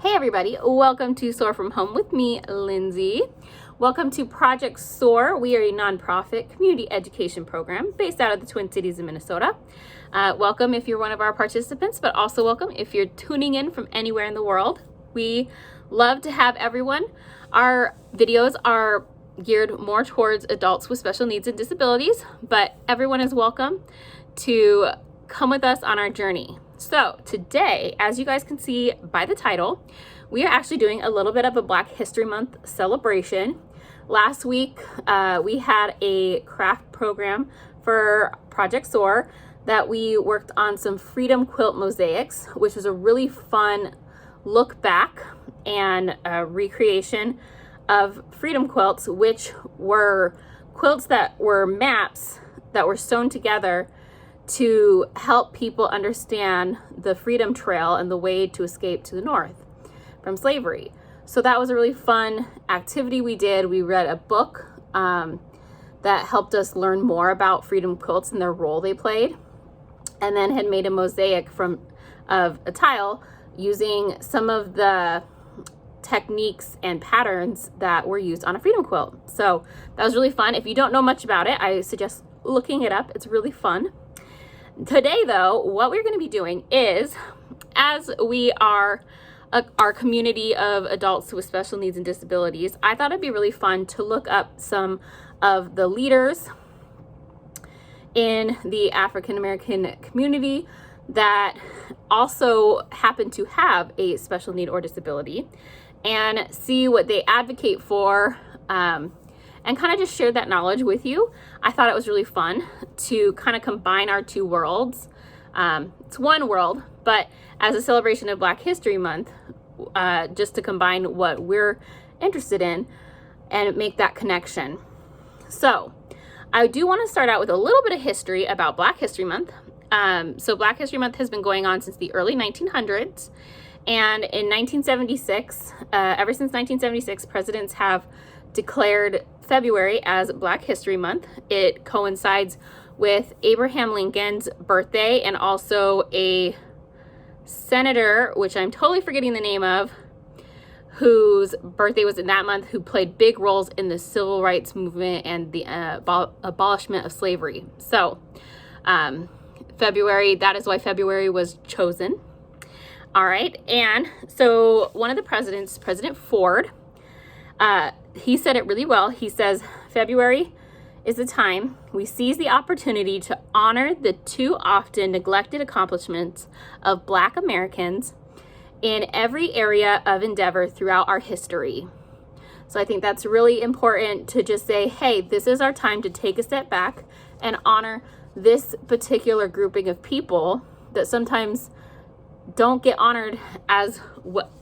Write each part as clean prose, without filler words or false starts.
Hey everybody, welcome to SOAR from Home with me, Lindsay. Welcome to Project SOAR. We are a nonprofit community education program based out of the Twin Cities of Minnesota. Welcome if you're one of our participants, but also welcome if you're tuning in from anywhere in the world. We love to have everyone. Our videos are geared more towards adults with special needs and disabilities, but everyone is welcome to come with us on our journey. So today, as you guys can see by the title, we are actually doing a little bit of a Black History Month celebration. Last week, we had a craft program for Project SOAR that we worked on some freedom quilt mosaics, which was a really fun look back and recreation of freedom quilts, which were quilts that were maps that were sewn together to help people understand the freedom trail and the way to escape to the north from slavery. So that was a really fun activity we did. We read a book that helped us learn more about freedom quilts and their role they played, and then had made a mosaic of a tile using some of the techniques and patterns that were used on a freedom quilt. So that was really fun. If you don't know much about it, I suggest looking it up. It's really fun. Today, though, what we're going to be doing is, as we are our community of adults with special needs and disabilities, I thought it'd be really fun to look up some of the leaders in the African American community that also happen to have a special need or disability, and see what they advocate for, and kind of just share that knowledge with you. I thought it was really fun to kind of combine our two worlds. It's one world, but as a celebration of Black History Month, just to combine what we're interested in and make that connection. So I do want to start out with a little bit of history about Black History Month. So Black History Month has been going on since the early 1900s. And in 1976, ever since 1976, presidents have declared February as Black History Month. It coincides with Abraham Lincoln's birthday and also a senator, which I'm totally forgetting the name of, whose birthday was in that month, who played big roles in the civil rights movement and the abolishment of slavery. So February, that is why February was chosen. All right, and so one of the presidents, President Ford, he said it really well. He says, February is the time we seize the opportunity to honor the too often neglected accomplishments of Black Americans in every area of endeavor throughout our history. So I think that's really important to just say, hey, this is our time to take a step back and honor this particular grouping of people that sometimes don't get honored as well.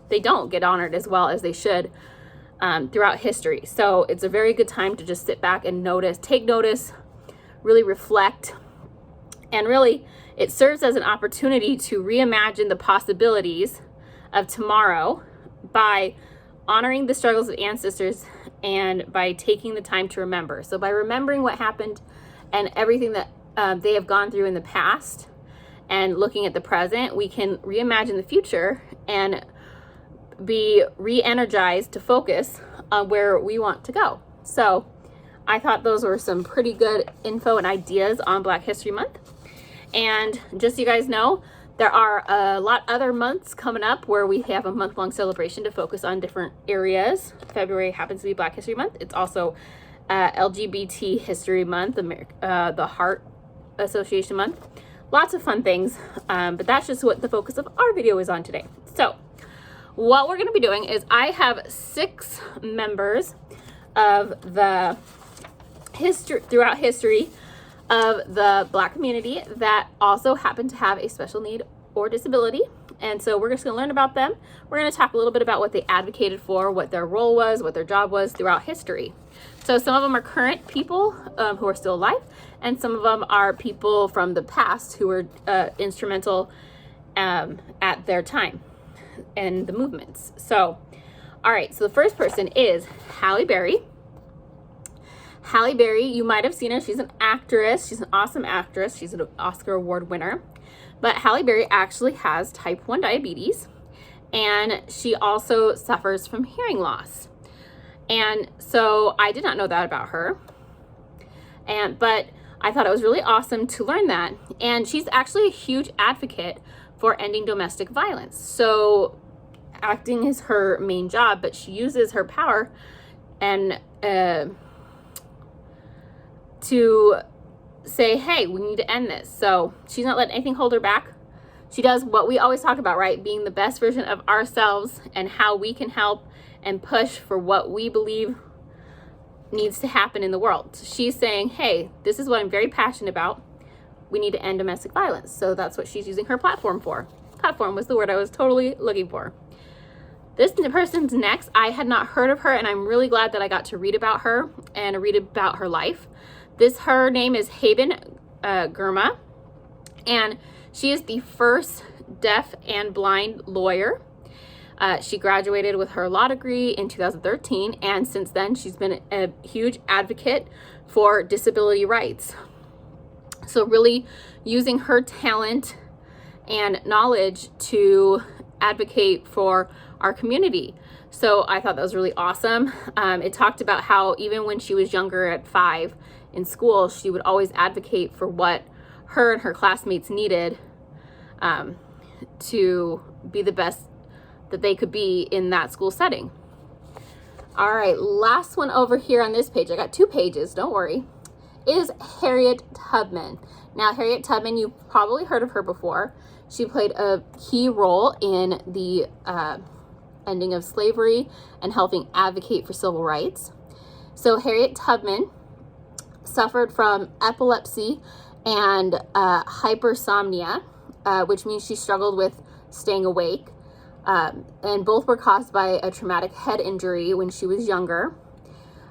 They don't get honored as well as they should throughout history. So it's a very good time to just sit back and take notice, really reflect, and really it serves as an opportunity to reimagine the possibilities of tomorrow by honoring the struggles of ancestors and by taking the time to remember. So by remembering what happened and everything that they have gone through in the past and looking at the present, we can reimagine the future and be re-energized to focus on where we want to go. So I thought those were some pretty good info and ideas on Black History Month. And just so you guys know, there are a lot other months coming up where we have a month-long celebration to focus on different areas. February happens to be Black History Month. It's also LGBT History Month, the Heart Association Month. Lots of fun things, but that's just what the focus of our video is on today. So what we're going to be doing is I have 6 members of the throughout history of the Black community that also happen to have a special need or disability. And so we're just going to learn about them. We're going to talk a little bit about what they advocated for, what their role was, what their job was throughout history. So some of them are current people who are still alive, and some of them are people from the past who were instrumental at their time and the movements. So, all right, so the first person is Halle Berry. Halle Berry, you might have seen her. She's an actress. She's an awesome actress. She's an Oscar Award winner. But Halle Berry actually has type 1 diabetes, and she also suffers from hearing loss. And so I did not know that about her, but I thought it was really awesome to learn that. And she's actually a huge advocate for ending domestic violence. So acting is her main job, but she uses her power and to say, hey, we need to end this. So she's not letting anything hold her back. She does what we always talk about, right? Being the best version of ourselves and how we can help and push for what we believe needs to happen in the world. So she's saying, hey, this is what I'm very passionate about. We need to end domestic violence. So that's what she's using her platform for. Platform was the word I was totally looking for. This person's next. I had not heard of her, and I'm really glad that I got to read about her and read about her life. Her name is Girma, and she is the first deaf and blind lawyer. She graduated with her law degree in 2013, and since then she's been a huge advocate for disability rights. So really using her talent and knowledge to advocate for our community. So I thought that was really awesome. It talked about how even when she was younger at 5 in school, she would always advocate for what her and her classmates needed to be the best that they could be in that school setting. All right, last one over here on this page, I got 2 pages, don't worry, is Harriet Tubman. Now, Harriet Tubman, you've probably heard of her before. She played a key role in the ending of slavery and helping advocate for civil rights. So Harriet Tubman suffered from epilepsy and hypersomnia, which means she struggled with staying awake. And both were caused by a traumatic head injury when she was younger.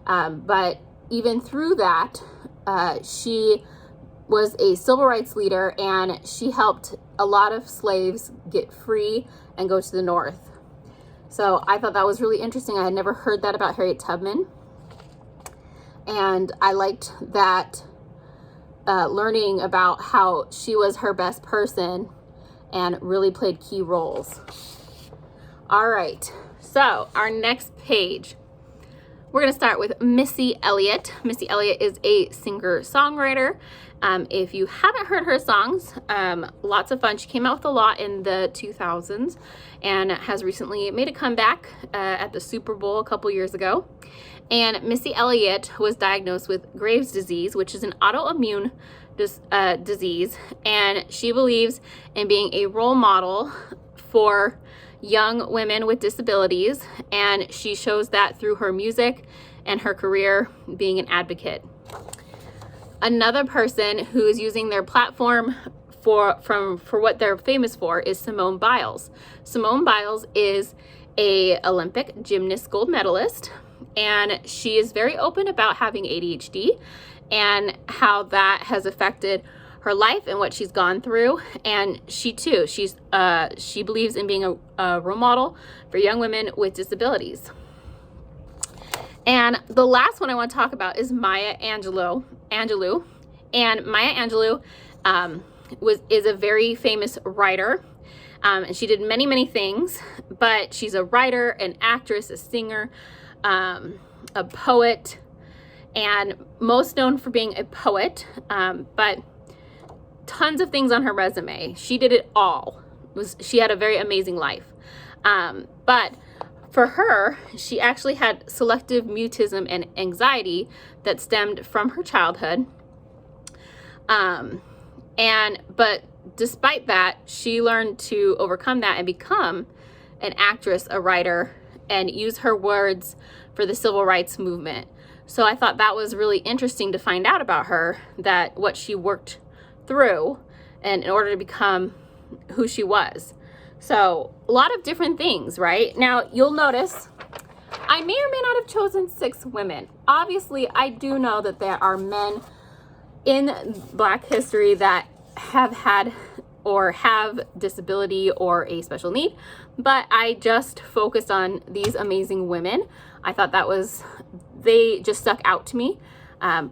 But even through that, she was a civil rights leader, and she helped a lot of slaves get free and go to the North. So I thought that was really interesting. I had never heard that about Harriet Tubman. And I liked that learning about how she was her best person and really played key roles. All right, so our next page, we're going to start with Missy Elliott. Missy Elliott is a singer-songwriter. If you haven't heard her songs, lots of fun. She came out with a lot in the 2000s and has recently made a comeback at the Super Bowl a couple years ago. And Missy Elliott was diagnosed with Graves' disease, which is an autoimmune disease, and she believes in being a role model for young women with disabilities, and she shows that through her music and her career being an advocate. Another person who is using their platform for what they're famous for is Simone Biles. Simone Biles is a Olympic gymnast gold medalist, and she is very open about having ADHD and how that has affected her life and what she's gone through. And she believes in being a role model for young women with disabilities. And the last one I want to talk about is Maya Angelou. And Maya Angelou is a very famous writer. And she did many things, but she's a writer, an actress, a singer, a poet, and most known for being a poet, but tons of things on her resume. She did it all. She had a very amazing life. But for her, she actually had selective mutism and anxiety that stemmed from her childhood. But despite that, she learned to overcome that and become an actress, a writer, and use her words for the civil rights movement. So I thought that was really interesting to find out about her, that what she worked through and in order to become who she was. So a lot of different things, right? Now you'll notice I may or may not have chosen 6 women. Obviously, I do know that there are men in Black history that have had or have disability or a special need, but I just focused on these amazing women. I thought they just stuck out to me.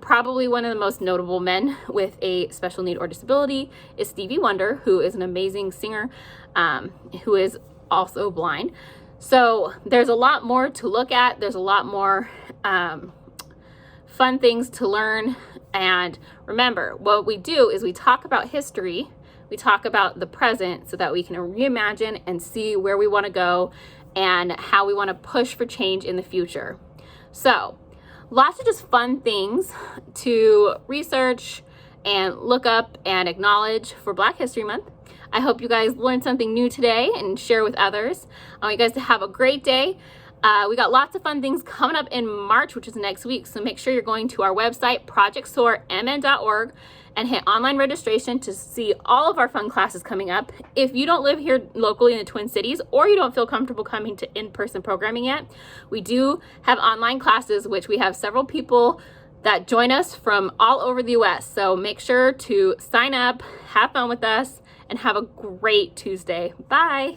Probably one of the most notable men with a special need or disability is Stevie Wonder, who is an amazing singer, who is also blind. So there's a lot more to look at. There's a lot more fun things to learn. And remember, what we do is we talk about history, we talk about the present so that we can reimagine and see where we want to go and how we want to push for change in the future. So lots of just fun things to research and look up and acknowledge for Black History Month. I hope you guys learned something new today and share with others. I want you guys to have a great day. We got lots of fun things coming up in March, which is next week. So make sure you're going to our website, projectsoarmn.org, and hit online registration to see all of our fun classes coming up. If you don't live here locally in the Twin Cities, or you don't feel comfortable coming to in-person programming yet, we do have online classes, which we have several people that join us from all over the US. So make sure to sign up, have fun with us, and have a great Tuesday. Bye.